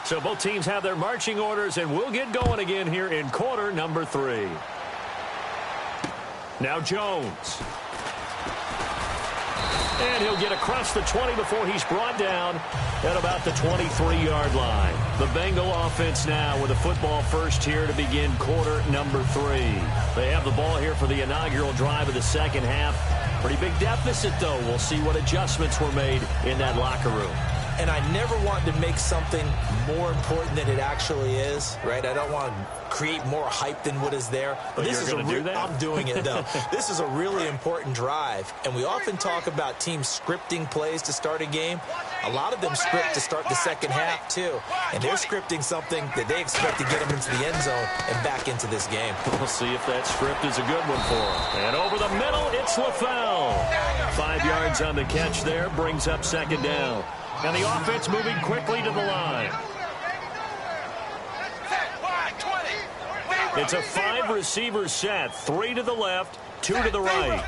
So both teams have their marching orders, and we'll get going again here in quarter number 3. Now Jones. And he'll get across the 20 before he's brought down at about the 23-yard line. The Bengal offense now with a football first here to begin quarter number 3. They have the ball here for the inaugural drive of the second half. Pretty big deficit, though. We'll see what adjustments were made in that locker room. And I never want to make something more important than it actually is, right? I don't want to create more hype than what is there. But this you're is going to do that? I'm doing it, though. This is a really important drive. And we often talk about teams scripting plays to start a game. A lot of them script to start the second half, too. And they're scripting something that they expect to get them into the end zone and back into this game. We'll see if that script is a good one for them. And over the middle, it's LaFell. 5 yards on the catch there, brings up second down. And the offense moving quickly to the line. It's a 5-receiver set. 3 to the left, 2 to the right.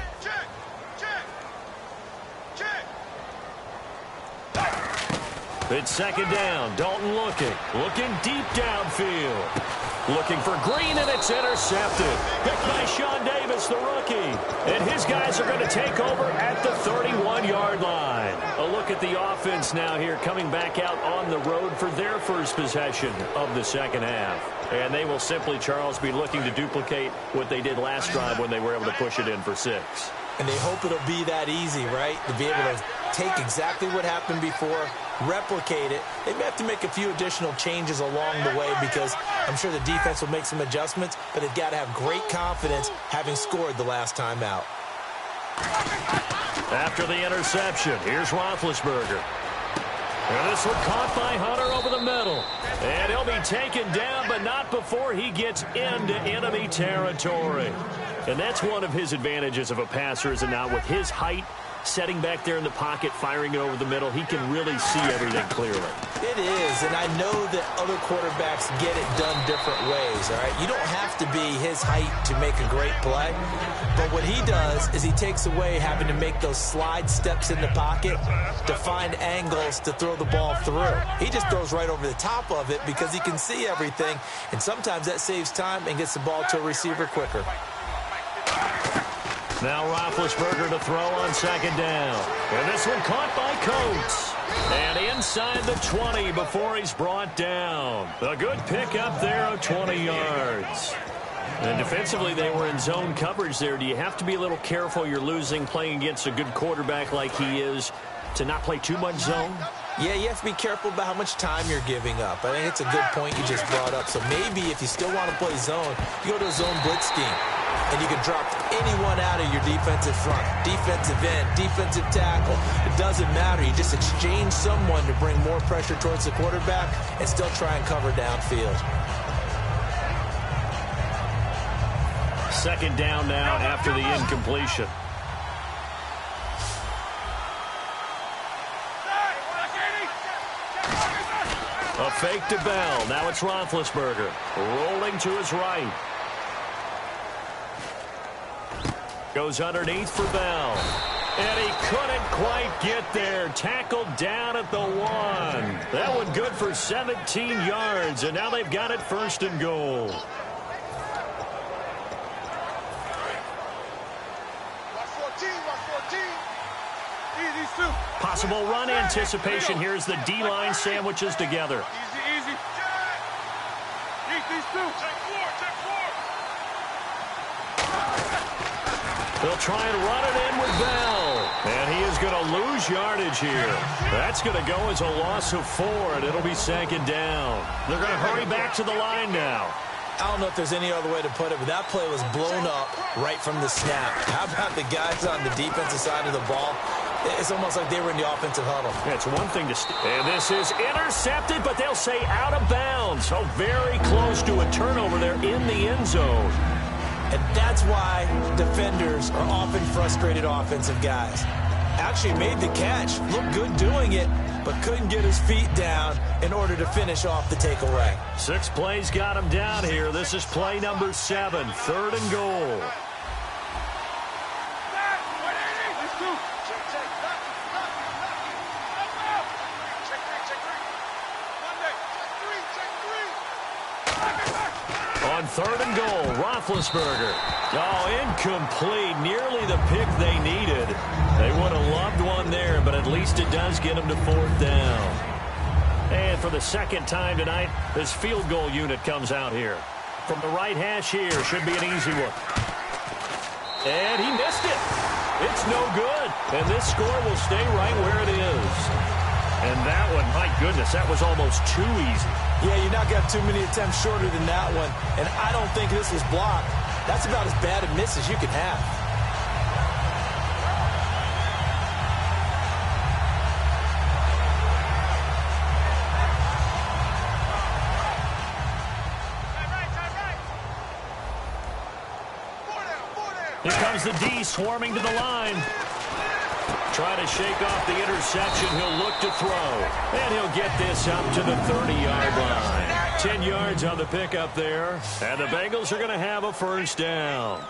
It's second down. Dalton looking deep downfield. Looking for Green, and it's intercepted. Picked by Sean Davis, the rookie. And his guys are going to take over at the 31-yard line. A look at the offense now here, coming back out on the road for their first possession of the second half. And they will simply, Charles, be looking to duplicate what they did last drive when they were able to push it in for 6. And they hope it'll be that easy, right? To be able to take exactly what happened before, replicate it. They may have to make a few additional changes along the way because I'm sure the defense will make some adjustments, but they've got to have great confidence having scored the last time out. After the interception, here's Roethlisberger. And this one caught by Hunter over the middle. And he'll be taken down, but not before he gets into enemy territory. And that's one of his advantages of a passer, is it not? With his height, setting back there in the pocket, firing it over the middle, he can really see everything clearly. It is, and I know that other quarterbacks get it done different ways, all right? You don't have to be his height to make a great play, but what he does is he takes away having to make those slide steps in the pocket to find angles to throw the ball through. He just throws right over the top of it because he can see everything, and sometimes that saves time and gets the ball to a receiver quicker. Now Roethlisberger to throw on second down. And this one caught by Coates. And inside the 20 before he's brought down. A good pickup there of 20 yards. And defensively, they were in zone coverage there. Do you have to be a little careful? You're losing, playing against a good quarterback like he is, to not play too much zone? Yeah, you have to be careful about how much time you're giving up. I think it's a good point you just brought up. So maybe if you still want to play zone, you go to a zone blitz scheme. And you can drop anyone out of your defensive front. Defensive end, defensive tackle. It doesn't matter. You just exchange someone to bring more pressure towards the quarterback and still try and cover downfield. Second down now after the incompletion. A fake to Bell. Now it's Roethlisberger. Rolling to his right. Goes underneath for Bell. And he couldn't quite get there. Tackled down at the 1. That one good for 17 yards. And now they've got it first and goal. Possible run anticipation here as the D-line sandwiches together. Easy. Keep these two. Take four. They'll try and run it in with Bell. And he is going to lose yardage here. That's going to go as a loss of 4, and it'll be second down. They're going to hurry back to the line now. I don't know if there's any other way to put it, but that play was blown up right from the snap. How about the guys on the defensive side of the ball? It's almost like they were in the offensive huddle. Yeah, it's one thing to and this is intercepted, but they'll say out of bounds. So very close to a turnover there in the end zone. And that's why defenders are often frustrated offensive guys. Actually made the catch, looked good doing it, but couldn't get his feet down in order to finish off the takeaway. 6 plays got him down here. This is play number 7, 3rd and goal. third and goal. Roethlisberger. Oh, incomplete. Nearly the pick they needed. They would have loved one there, but at least it does get them to fourth down. And for the second time tonight, this field goal unit comes out here. From the right hash here, should be an easy one. And he missed it. It's no good. And this score will stay right where it is. And that one, my goodness, that was almost too easy. Yeah, you're not going to have too many attempts shorter than that one. And I don't think this was blocked. That's about as bad a miss as you can have. Here comes the D swarming to the line. Trying to shake off the interception. He'll look to throw. And he'll get this up to the 30-yard line. 10 yards on the pickup there. And the Bengals are going to have a first down.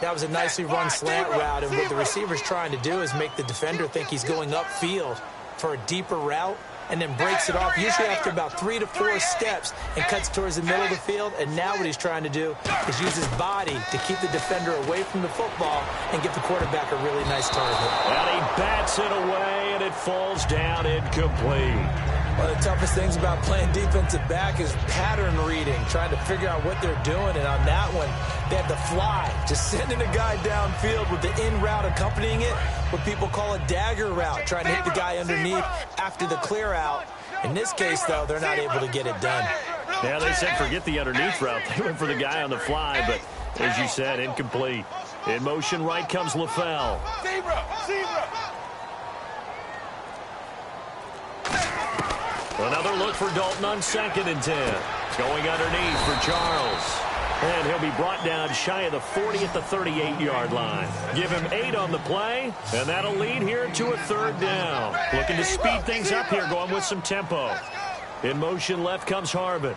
That was a nicely run slant route. And what the receiver's trying to do is make the defender think he's going upfield for a deeper route, and then breaks it off, usually after about 3 to 4 steps, and cuts towards the middle of the field. And now what he's trying to do is use his body to keep the defender away from the football and give the quarterback a really nice target. And he bats it away, and it falls down incomplete. One of the toughest things about playing defensive back is pattern reading, trying to figure out what they're doing. And on that one, they had the fly, just sending a guy downfield with the in route accompanying it, what people call a dagger route, trying to hit the guy underneath after the clear out. In this case, though, they're not able to get it done. Yeah, they said forget the underneath route. They went for the guy on the fly, but as you said, incomplete. In motion right comes LaFell. Another look for Dalton on 2nd and 10. Going underneath for Charles. And he'll be brought down shy of the 40 at the 38-yard line. Give him 8 on the play, and that'll lead here to a 3rd down. Looking to speed things up here, going with some tempo. In motion left comes Harvin.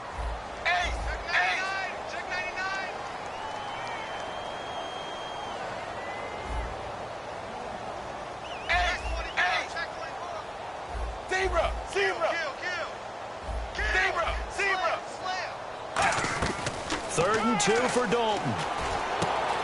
Third and 2 for Dalton.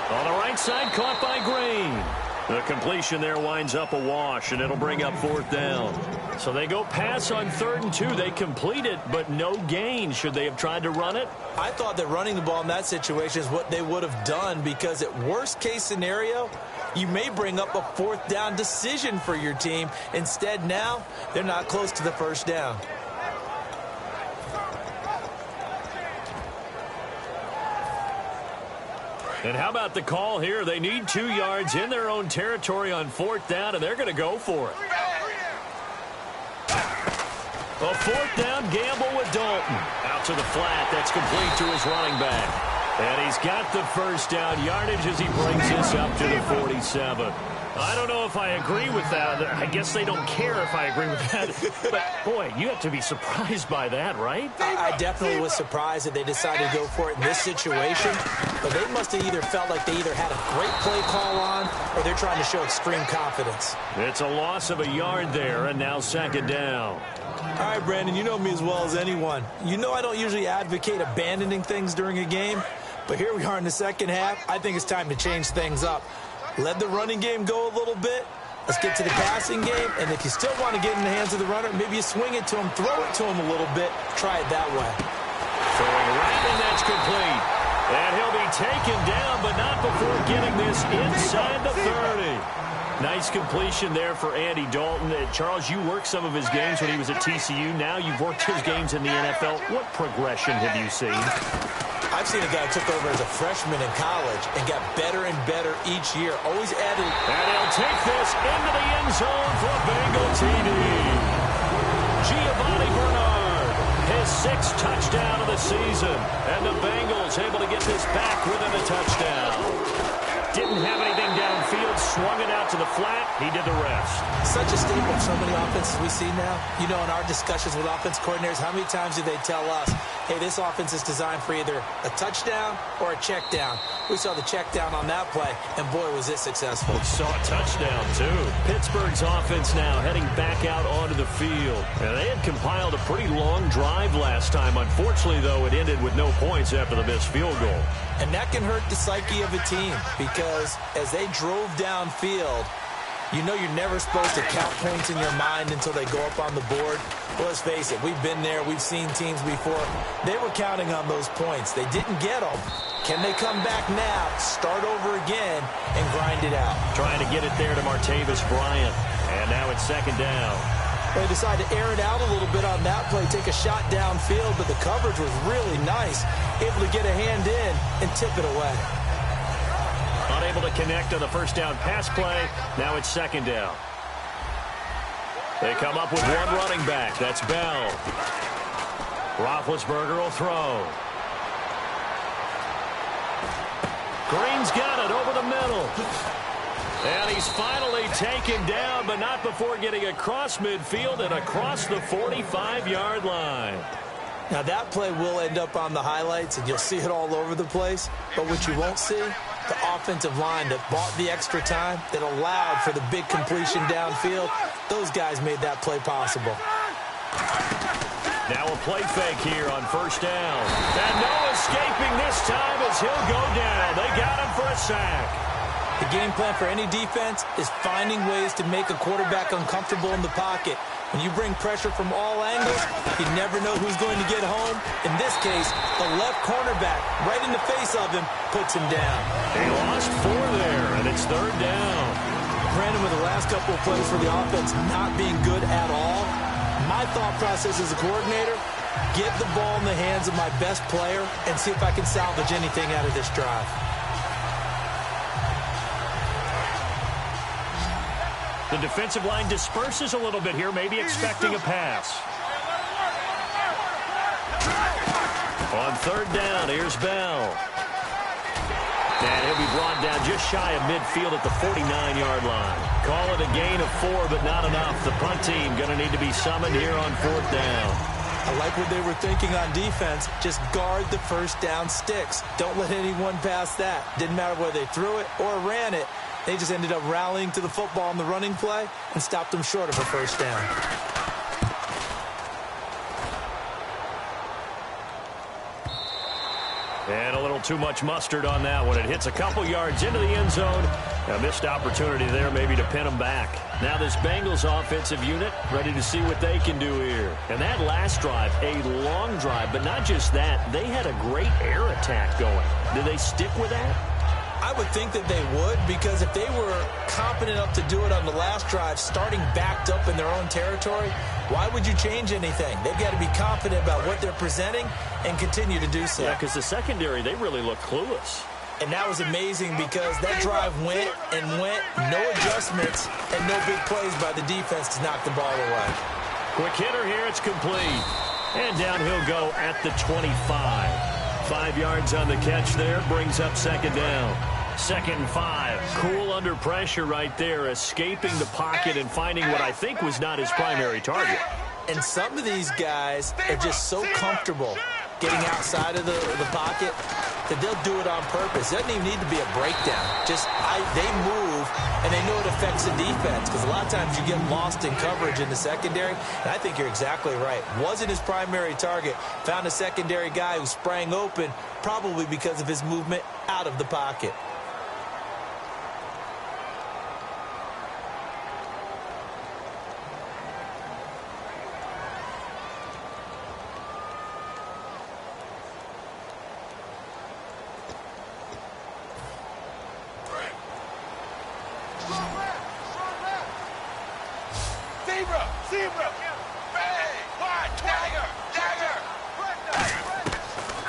On the right side, caught by Green. The completion there winds up a wash, and it'll bring up 4th down. So they go pass on 3rd and 2. They complete it, but no gain. Should they have tried to run it? I thought that running the ball in that situation is what they would have done, because at worst case scenario, you may bring up a 4th down decision for your team. Instead, now, they're not close to the 1st down. And how about the call here? They need 2 yards in their own territory on 4th down, and they're going to go for it. A 4th down gamble with Dalton. Out to the flat. That's complete to his running back. And he's got the 1st down yardage as he brings this up to the 47. I don't know if I agree with that. I guess they don't care if I agree with that. But, boy, you have to be surprised by that, right? I definitely was surprised that they decided to go for it in this situation. But they must have either felt like they either had a great play call on, or they're trying to show extreme confidence. It's a loss of a yard there, and now 2nd down. All right, Brandon, you know me as well as anyone. You know I don't usually advocate abandoning things during a game. But here we are in the second half. I think it's time to change things up. Let the running game go a little bit. Let's get to the passing game. And if you still want to get in the hands of the runner, maybe you swing it to him, throw it to him a little bit. Try it that way. Throwing right, and that's complete. And he'll be taken down, but not before getting this inside the 30. Nice completion there for Andy Dalton. Charles, you worked some of his games when he was at TCU. Now you've worked his games in the NFL. What progression have you seen? I've seen a guy who took over as a freshman in college and got better and better each year. Always added. And he'll take this into the end zone for a Bengal TD. Giovanni Bernard, his 6th touchdown of the season. And the Bengals able to get this back within a touchdown. didn't have anything downfield, swung it out to the flat. He did the rest. Such a staple of so many offenses we see now. You know, in our discussions with offense coordinators, how many times do they tell us, hey, this offense is designed for either a touchdown or a check down. We saw the check down on that play, and boy, was it successful. We saw a touchdown, too. Pittsburgh's offense now heading back out onto the field. And they had compiled a pretty long drive last time. Unfortunately, though, it ended with no points after the missed field goal. And that can hurt the psyche of a team because as they drove downfield, you know you're never supposed to count points in your mind until they go up on the board. Well, let's face it, we've been there. We've seen teams before. They were counting on those points. They didn't get them. Can they come back now, start over again, and grind it out? Trying to get it there to Martavis Bryant. And now it's second down. They decided to air it out a little bit on that play, take a shot downfield, but the coverage was really nice. Able to get a hand in and tip it away. Unable to connect on the first down pass play. Now it's second down. They come up with one running back. That's Bell. Roethlisberger will throw. Green's got it over the middle. And he's finally taken down, but not before getting across midfield and across the 45-yard line. Now, that play will end up on the highlights, and you'll see it all over the place. But what you won't see, the offensive line that bought the extra time, that allowed for the big completion downfield, those guys made that play possible. Now a play fake here on first down. And no escaping this time as he'll go down. They got him for a sack. The game plan for any defense is finding ways to make a quarterback uncomfortable in the pocket. When you bring pressure from all angles, you never know who's going to get home. In this case, the left cornerback, right in the face of him, puts him down. He lost 4 there, and it's third down. Brandon, with the last couple of plays for the offense not being good at all, my thought process as a coordinator, get the ball in the hands of my best player and see if I can salvage anything out of this drive. The defensive line disperses a little bit here, maybe expecting a pass. On third down, here's Bell. And he'll be brought down just shy of midfield at the 49-yard line. Call it a gain of 4, but not enough. The punt team going to need to be summoned here on fourth down. I like what they were thinking on defense. Just guard the first down sticks. Don't let anyone pass that. Didn't matter whether they threw it or ran it. They just ended up rallying to the football on the running play and stopped them short of a first down. And a little too much mustard on that one. It hits a couple yards into the end zone. A missed opportunity there maybe to pin them back. Now this Bengals offensive unit ready to see what they can do here. And that last drive, a long drive, but not just that. They had a great air attack going. Did they stick with that? I would think that they would, because if they were confident enough to do it on the last drive, starting backed up in their own territory, why would you change anything? They've got to be confident about what they're presenting and continue to do so. Yeah, because the secondary, they really look clueless. And that was amazing because that drive went and went, no adjustments, and no big plays by the defense to knock the ball away. Quick hitter here, it's complete. And down he'll go at the 25. 5 yards on the catch there, brings up second down. Second and 5. Cool under pressure right there, escaping the pocket and finding what I think was not his primary target. And some of these guys are just so comfortable getting outside of the pocket that they'll do it on purpose. It doesn't even need to be a breakdown. They move, and they know it affects the defense, because a lot of times you get lost in coverage in the secondary, and I think you're exactly right. Wasn't his primary target. Found a secondary guy who sprang open, probably because of his movement out of the pocket.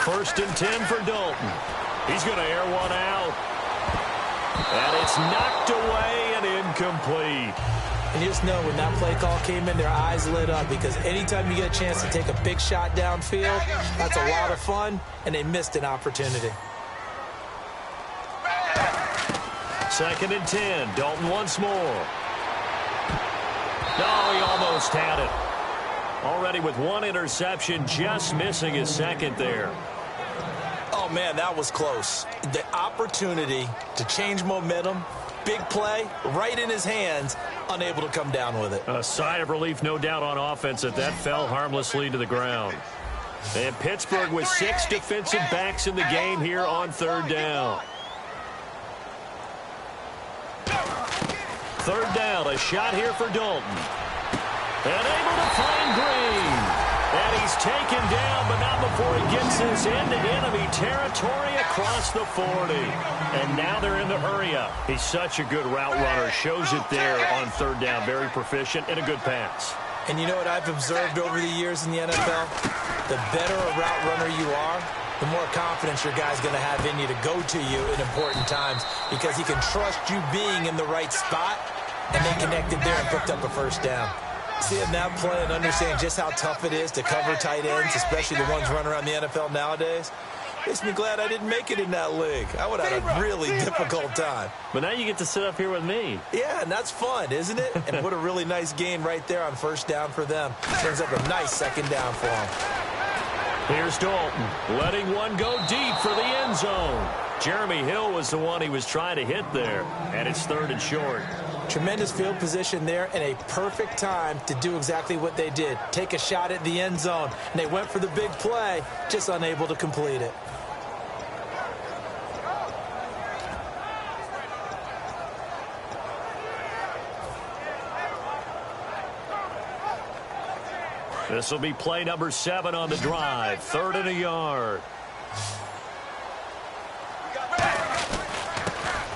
First and 10 for Dalton. He's going to air one out. And it's knocked away and incomplete. And you just know when that play call came in, their eyes lit up, because anytime you get a chance to take a big shot downfield, that's a lot of fun, and they missed an opportunity. 2nd and 10. Dalton once more. Oh, he almost had it. Already with one interception, just missing his second there. Oh, man, that was close. The opportunity to change momentum, big play, right in his hands, unable to come down with it. A sigh of relief, no doubt, on offense that fell harmlessly to the ground. And Pittsburgh with 6 defensive backs in the game here on 3rd down. 3rd down, a shot here for Dalton. And able to find Green. And he's taken down, but not before he gets this into enemy territory across the 40. And now they're in the hurry-up. He's such a good route runner. Shows it there on 3rd down. Very proficient and a good pass. And you know what I've observed over the years in the NFL? The better a route runner you are, the more confidence your guy's going to have in you to go to you in important times because he can trust you being in the right spot, and they connected there and picked up a 1st down. Seeing that play and understanding just how tough it is to cover tight ends, especially the ones running around the NFL nowadays, makes me glad I didn't make it in that league. I would have had a really difficult time. But now you get to sit up here with me. Yeah, and that's fun, isn't it? And what a really nice gain right there on 1st down for them. Turns up a nice 2nd down for them. Here's Dalton, letting one go deep for the end zone. Jeremy Hill was the one he was trying to hit there, and it's 3rd and short. Tremendous field position there and a perfect time to do exactly what they did. Take a shot at the end zone. And they went for the big play, just unable to complete it. This will be play number 7 on the drive. 3rd and a yard.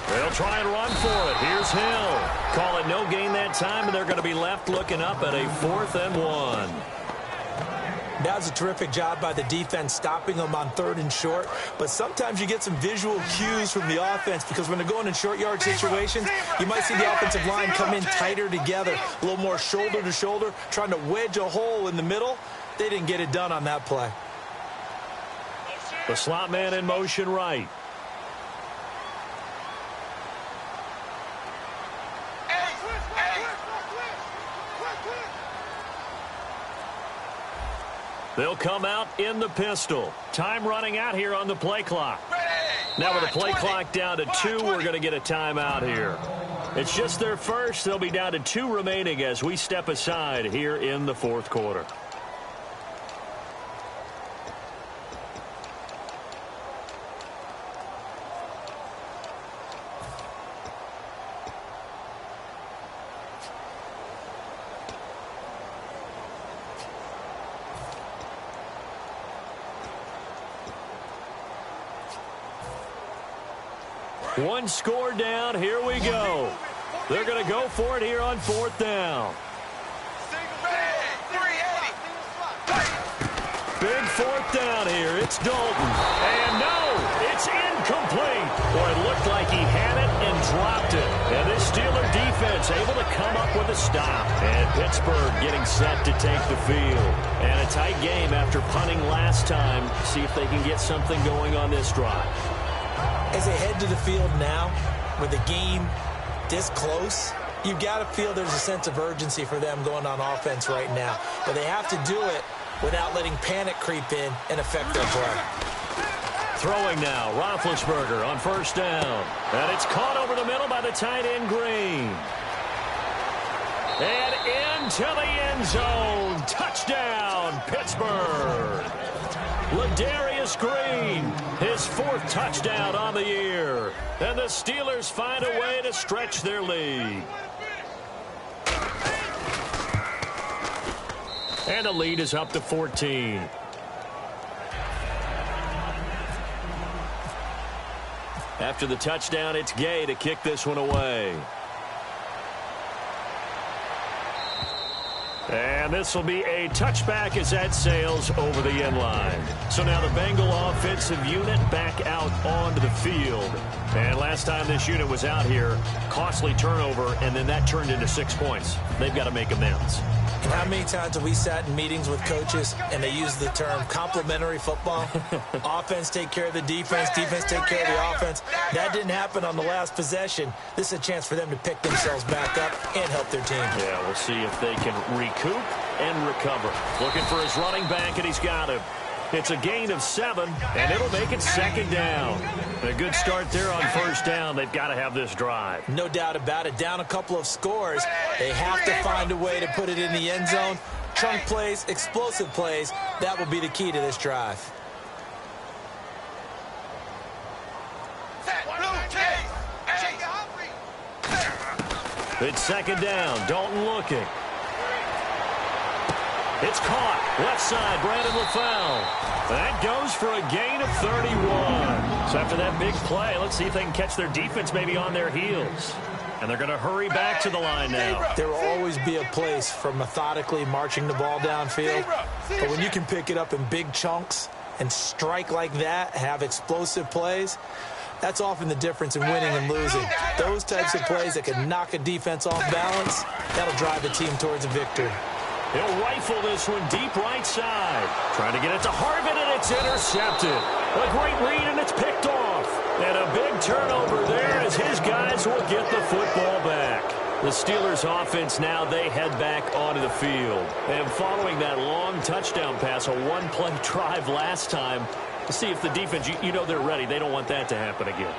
They'll try and run for it. Here's Hill. Call it no gain that time, and they're going to be left looking up at a 4th and 1. That was a terrific job by the defense stopping them on 3rd and short. But sometimes you get some visual cues from the offense because when they're going in short yard situations, you might see the offensive line come in tighter together, a little more shoulder to shoulder, trying to wedge a hole in the middle. They didn't get it done on that play. The slot man in motion right. They'll come out in the pistol. Time running out here on the play clock. Now with the play clock down to 2, we're going to get a timeout here. It's just their first. They'll be down to 2 remaining as we step aside here in the 4th quarter. One score down. Here we go. They're going to go for it here on 4th down. Big 4th down here. It's Dalton. And no, it's incomplete. Boy, it looked like he had it and dropped it. And this Steeler defense able to come up with a stop. And Pittsburgh getting set to take the field. And a tight game after punting last time. See if they can get something going on this drive. As they head to the field now, with the game this close, you've got to feel there's a sense of urgency for them going on offense right now. But they have to do it without letting panic creep in and affect their play. Throwing now, Roethlisberger on 1st down. And it's caught over the middle by the tight end, Green. And into the end zone. Touchdown, Pittsburgh. Ladarius Green, his 4th touchdown on the year. And the Steelers find a way to stretch their lead. And the lead is up to 14. After the touchdown, it's Gay to kick this one away. And And this will be a touchback as that sails over the end line. So now the Bengal offensive unit back out onto the field. And last time this unit was out here, costly turnover, and then that turned into 6 points. They've got to make amends. And how many times have we sat in meetings with coaches and they use the term complementary football? Offense take care of the defense, defense take care of the offense. That didn't happen on the last possession. This is a chance for them to pick themselves back up and help their team. Yeah, we'll see if they can recoup and recover. Looking for his running back, and he's got him. It's a gain of 7, and it'll make it 2nd down. And a good start there on 1st down. They've got to have this drive. No doubt about it. Down a couple of scores. They have to find a way to put it in the end zone. Chunk plays, explosive plays. That will be the key to this drive. It's 2nd down. Dalton looking. It's caught. Left side, Brandon LaFell. That goes for a gain of 31. So after that big play, let's see if they can catch their defense maybe on their heels. And they're going to hurry back to the line now. There will always be a place for methodically marching the ball downfield. But when you can pick it up in big chunks and strike like that, have explosive plays, that's often the difference in winning and losing. Those types of plays that can knock a defense off balance, that'll drive the team towards a victory. He'll rifle this one deep right side. Trying to get it to Harvin, and it's intercepted. A great read, and it's picked off. And a big turnover there as his guys will get the football back. The Steelers offense now, they head back onto the field. And following that long touchdown pass, a one-play drive last time, to see if the defense, you know they're ready. They don't want that to happen again.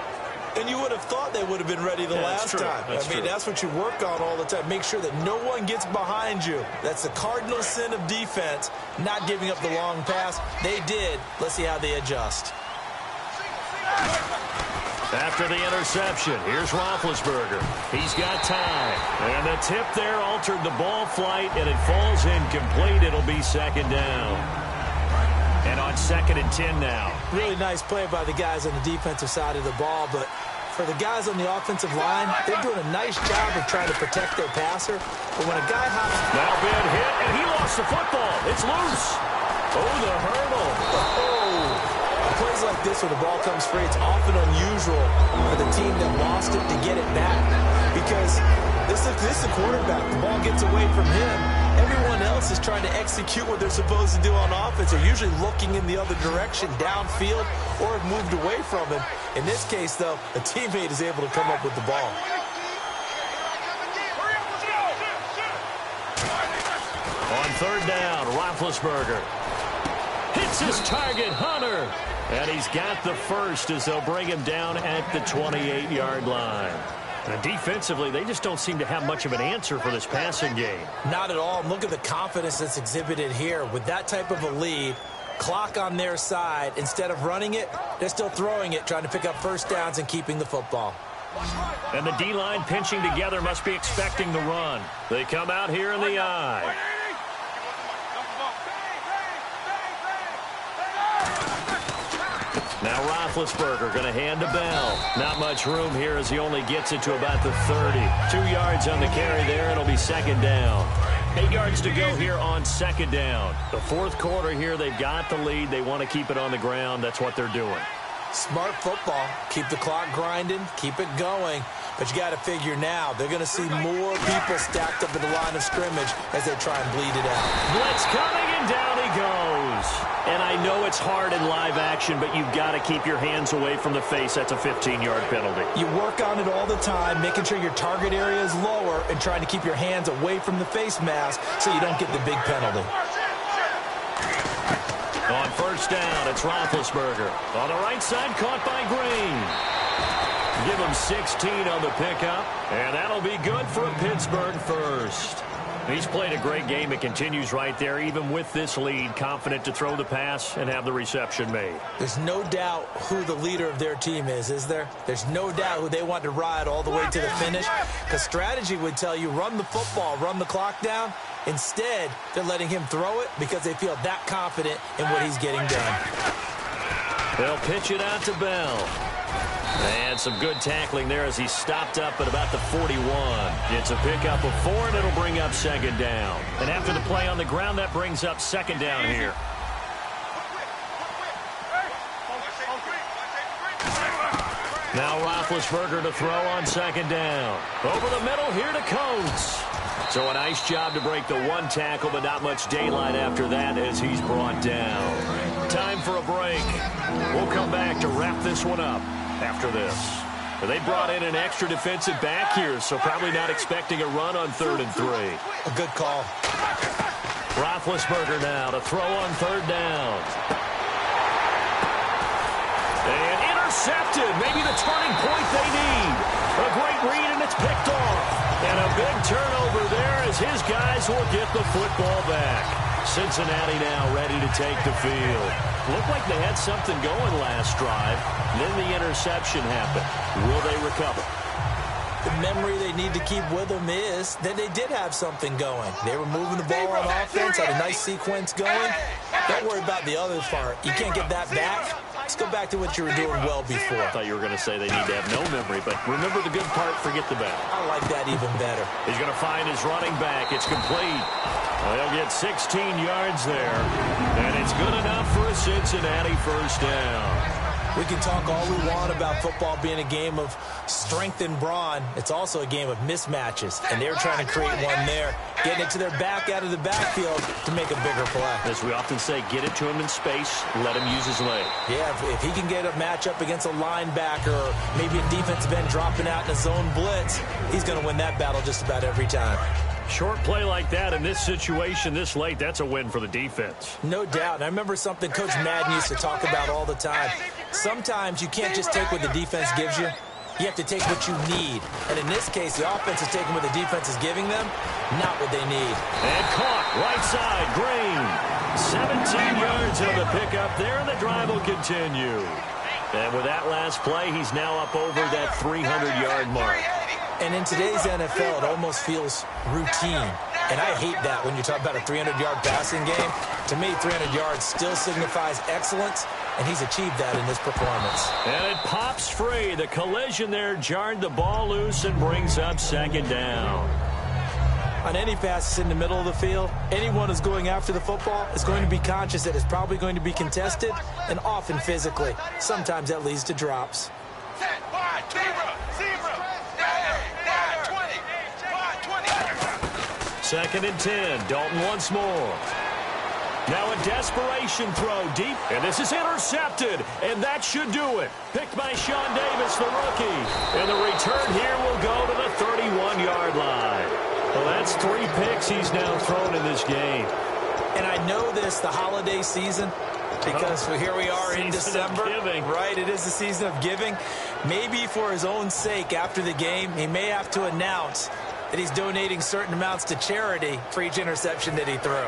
And you would have thought they would have been ready the last time. That's what you work on all the time. Make sure that no one gets behind you. That's the cardinal sin of defense, not giving up the long pass. They did. Let's see how they adjust. After the interception, here's Roethlisberger. He's got time. And the tip there altered the ball flight, and it falls incomplete. It'll be 2nd down. And on 2nd and 10 now. Really nice play by the guys on the defensive side of the ball, but for the guys on the offensive line, they're doing a nice job of trying to protect their passer. But when a guy hops... Now been hit, and he lost the football. It's loose. Oh, the hurdle. Plays like this when the ball comes free, it's often unusual for the team that lost it to get it back. Because this is a quarterback. The ball gets away from him. Everyone else is trying to execute what they're supposed to do on offense. They're usually looking in the other direction, downfield, or have moved away from him. In this case, though, a teammate is able to come up with the ball. On 3rd down, Roethlisberger hits his target, Hunter. And he's got the first as they'll bring him down at the 28-yard line. And defensively, they just don't seem to have much of an answer for this passing game. Not at all. Look at the confidence that's exhibited here. With that type of a lead, clock on their side, instead of running it, they're still throwing it, trying to pick up 1st downs and keeping the football. And the D-line pinching together must be expecting the run. They come out here in the eye. Now Roethlisberger going to hand to Bell. Not much room here as he only gets it to about the 30. 2 yards on the carry there. It'll be 2nd down. 8 yards to go here on 2nd down. The 4th quarter here, they've got the lead. They want to keep it on the ground. That's what they're doing. Smart football. Keep the clock grinding. Keep it going. But you got to figure now, they're going to see more people stacked up at the line of scrimmage as they try and bleed it out. Blitz coming, and down he goes. And I know it's hard in live action, but you've got to keep your hands away from the face. That's a 15-yard penalty. You work on it all the time, making sure your target area is lower and trying to keep your hands away from the face mask so you don't get the big penalty. On 1st down, it's Roethlisberger. On the right side, caught by Green. Give him 16 on the pickup, and that'll be good for a Pittsburgh first. He's played a great game. It continues right there, even with this lead, confident to throw the pass and have the reception made. There's no doubt who the leader of their team is there? There's no doubt who they want to ride all the way to the finish, because strategy would tell you run the football, run the clock down. Instead, they're letting him throw it because they feel that confident in what he's getting done. They'll pitch it out to Bell. And some good tackling there as he stopped up at about the 41. It's a pickup of 4, and it'll bring up second down. And after the play on the ground, that brings up second down here. Now Roethlisberger to throw on second down. Over the middle here to Coates. So a nice job to break the one tackle, but not much daylight after that as he's brought down. Time for a break. We'll come back to wrap this one up after this. They brought in an extra defensive back here, so probably not expecting a run on 3rd and 3. A good call. Roethlisberger now to throw on 3rd down. And intercepted. Maybe the turning point they need. A great read, and it's picked off. And a big turnover there as his guys will get the football back. Cincinnati now ready to take the field. Looked like they had something going last drive. Then the interception happened. Will they recover? The memory they need to keep with them is that they did have something going. They were moving the ball on offense, had a nice sequence going. Don't worry about the other part. You can't get that back. Let's go back to what you were doing well before. I thought you were going to say they need to have no memory, but remember the good part, forget the bad. I like that even better. He's going to find his running back. It's complete. Well, he'll get 16 yards there, and it's good enough for a Cincinnati first down. We can talk all we want about football being a game of strength and brawn. It's also a game of mismatches, and they're trying to create one there, getting it to their back out of the backfield to make a bigger play. As we often say, get it to him in space, let him use his leg. Yeah, if he can get a matchup against a linebacker or maybe a defensive end dropping out in a zone blitz, he's going to win that battle just about every time. Short play like that in this situation this late, that's a win for the defense. No doubt. And I remember something Coach Madden used to talk about all the time. Sometimes you can't just take what the defense gives you. You have to take what you need. And in this case, the offense is taking what the defense is giving them, not what they need. And caught, right side, Green. 17 yards on the pickup there, and the drive will continue. And with that last play, he's now up over that 300-yard mark. And in today's NFL, it almost feels routine. And I hate that when you talk about a 300-yard passing game. To me, 300 yards still signifies excellence, and he's achieved that in this performance. And it pops free. The collision there jarred the ball loose and brings up second down. On any passes in the middle of the field, anyone who's going after the football is going to be conscious that it's probably going to be contested, and often physically. Sometimes that leads to drops. Second and 10. Dalton once more. Now a desperation throw deep, and this is intercepted, and that should do it. Picked by Sean Davis, the rookie. And the return here will go to the 31-yard line. Well, that's 3 picks he's now thrown in this game. And I know this, the holiday season, because here we are in December. Right, it is the season of giving. Maybe for his own sake, after the game, he may have to announce that he's donating certain amounts to charity for each interception that he threw.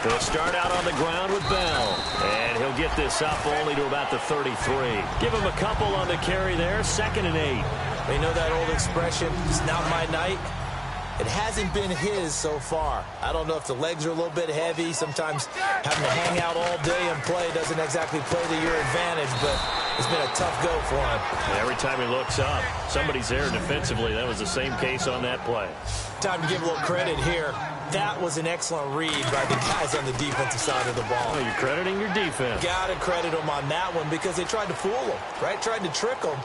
They'll start out on the ground with Bell. And he'll get this up only to about the 33. Give him a couple on the carry there. 2nd and 8. They know that old expression, it's not my night. It hasn't been his so far. I don't know if the legs are a little bit heavy. Sometimes having to hang out all day and play doesn't exactly play to your advantage, but it's been a tough go for him. Every time he looks up, somebody's there defensively. That was the same case on that play. Time to give a little credit here. That was an excellent read by the guys on the defensive side of the ball. Oh, you're crediting your defense. Got to credit them on that one because they tried to fool him, right? Tried to trick him.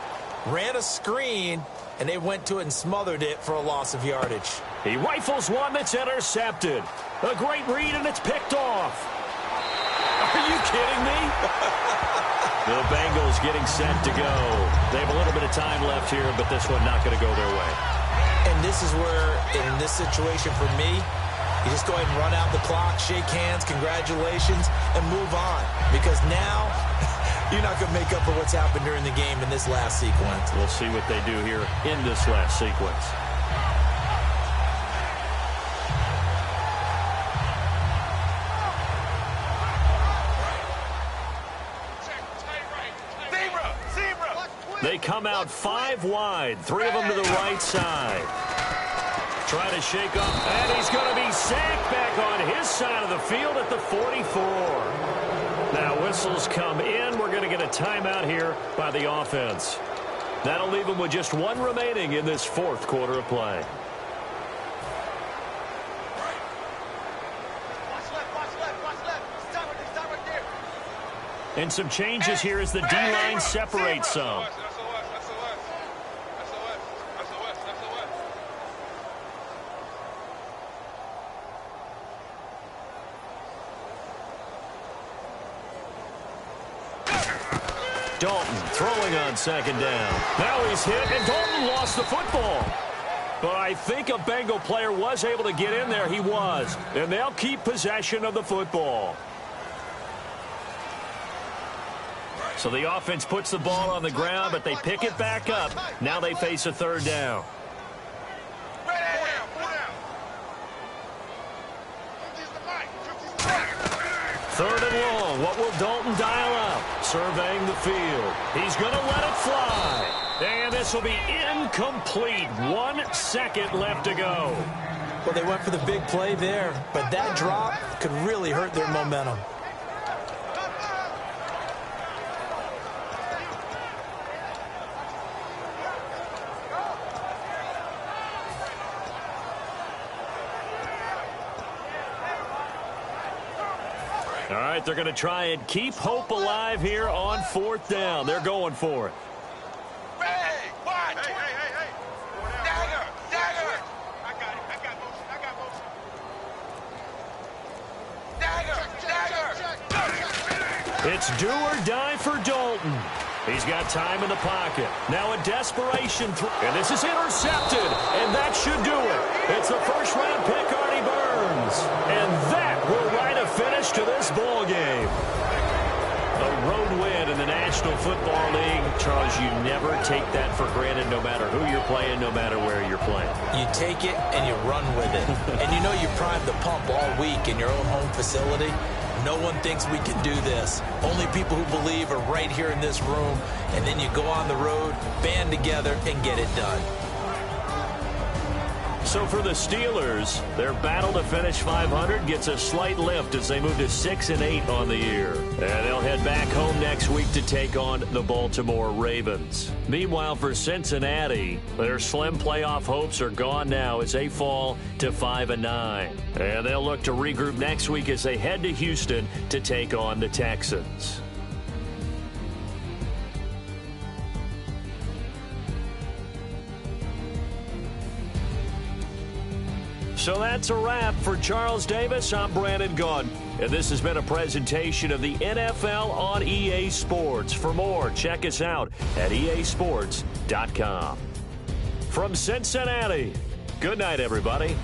Ran a screen, and they went to it and smothered it for a loss of yardage. He rifles one that's intercepted. A great read, and it's picked off. Are you kidding me? The Bengals getting set to go. They have a little bit of time left here, but this one not going to go their way. And this is where, in this situation for me, you just go ahead and run out the clock, shake hands, congratulations, and move on. Because now, you're not going to make up for what's happened during the game in this last sequence. We'll see what they do here in this last sequence. They come out 5 wide, 3 of them to the right side. Trying to shake off, and he's going to be sacked back on his side of the field at the 44. Now whistles come in. We're going to get a timeout here by the offense. That'll leave him with just one remaining in this fourth quarter of play. And some changes here as the D-line separates some. Dalton throwing on second down. Now he's hit, and Dalton lost the football. But I think a Bengal player was able to get in there. He was. And they'll keep possession of the football. So the offense puts the ball on the ground, but they pick it back up. Now they face a third down. Third and long. What will Dalton dial up? Surveying the field. He's going to let it fly. And this will be incomplete. 1 second left to go. Well, they went for the big play there, but that drop could really hurt their momentum. All right, they're going to try and keep hope alive here on fourth down. They're going for it. Hey, watch. Hey. Dagger. I got motion. Dagger. It's do or die for Dalton. He's got time in the pocket. Now a desperation throw. And this is intercepted. And that should do it. It's the first-round pick, Artie Burns. And that will write a finish to this ball game. A road win in the National Football League. Charles, you never take that for granted no matter who you're playing, no matter where you're playing. You take it and you run with it. And you know you primed the pump all week in your own home facility. No one thinks we can do this. Only people who believe are right here in this room. And then you go on the road, band together, and get it done. So for the Steelers, their battle to finish 500 gets a slight lift as they move to 6-8 on the year. And they'll head back home next week to take on the Baltimore Ravens. Meanwhile, for Cincinnati, their slim playoff hopes are gone now as they fall to 5-9. And they'll look to regroup next week as they head to Houston to take on the Texans. So that's a wrap. For Charles Davis, I'm Brandon Gunn. And this has been a presentation of the NFL on EA Sports. For more, check us out at easports.com. From Cincinnati, good night, everybody.